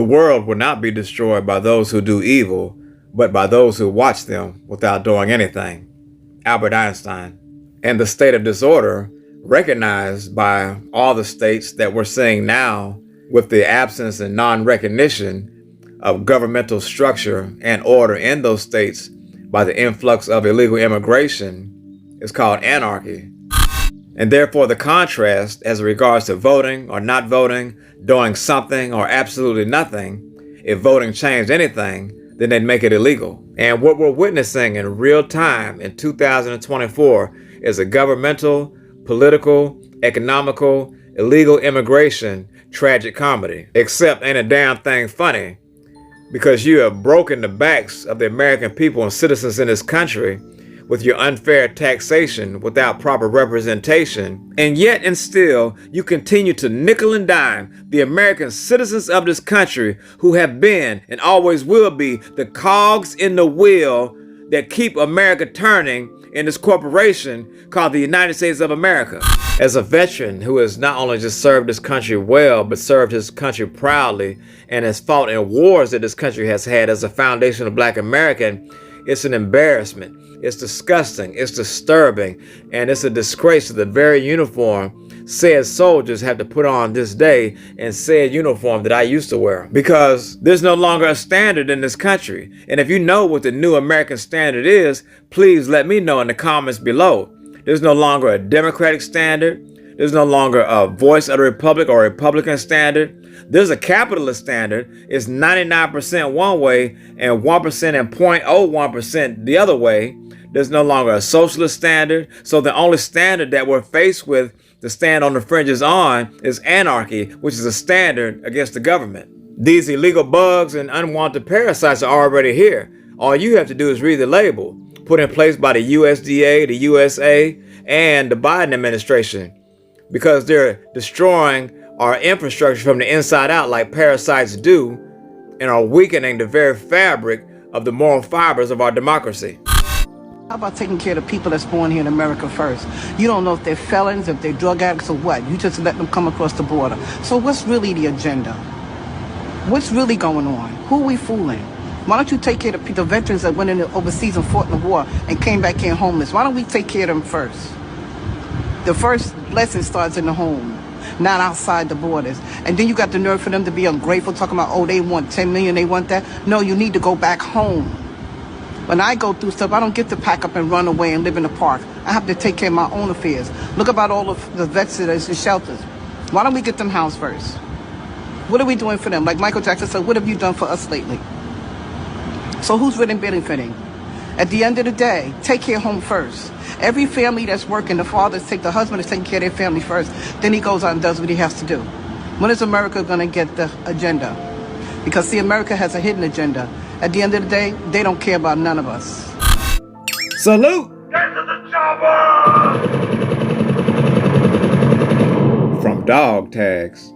The world will not be destroyed by those who do evil, but by those who watch them without doing anything. Albert Einstein. And the state of disorder, recognized by all the states that we're seeing now with the absence and non-recognition of governmental structure and order in those states by the influx of illegal immigration, is called anarchy. And therefore the contrast as regards to voting or not voting, doing something or absolutely nothing, if voting changed anything, then they'd make it illegal. And what we're witnessing in real time in 2024 is a governmental, political, economical, illegal immigration tragic comedy. Except ain't a damn thing funny, because you have broken the backs of the American people and citizens in this country with your unfair taxation without proper representation, and yet and still you continue to nickel and dime the American citizens of this country who have been and always will be the cogs in the wheel that keep America turning in this corporation called the United States of America. As a veteran who has not only just served this country well, but served his country proudly and has fought in wars that this country has had as a foundation of Black American, it's an embarrassment. It's disgusting, it's disturbing, and it's a disgrace to the very uniform said soldiers have to put on this day and said uniform that I used to wear. Because there's no longer a standard in this country. And if you know what the new American standard is, please let me know in the comments below. There's no longer a Democratic standard. There's no longer a voice of the Republic or Republican standard. There's a capitalist standard. It's 99% one way and 1% and 0.01% the other way. There's no longer a socialist standard. So the only standard that we're faced with to stand on the fringes on is anarchy, which is a standard against the government. These illegal bugs and unwanted parasites are already here. All you have to do is read the label, put in place by the USDA, the USA, and the Biden administration, because they're destroying our infrastructure from the inside out like parasites do, and are weakening the very fabric of the moral fibers of our democracy. How about taking care of the people that's born here in America first? You don't know if they're felons, if they're drug addicts or what. You just let them come across the border. So what's really the agenda? What's really going on? Who are we fooling? Why don't you take care of the veterans that went in overseas and fought in the war and came back in homeless? Why don't we take care of them first? The first lesson starts in the home, not outside the borders. And then you got the nerve for them to be ungrateful, talking about, oh, they want 10 million, they want that. No, you need to go back home. When I go through stuff, I don't get to pack up and run away and live in the park. I have to take care of my own affairs. Look about all of the vets that is in shelters. Why don't we get them housed first? What are we doing for them? Like Michael Jackson said, what have you done for us lately? So who's really benefiting? At the end of the day, take care of home first. Every family that's working, the husband is taking care of their family first. Then he goes out and does what he has to do. When is America going to get the agenda? Because see, America has a hidden agenda. At the end of the day, they don't care about none of us. Salute! Get to the chopper! From Dog Tags.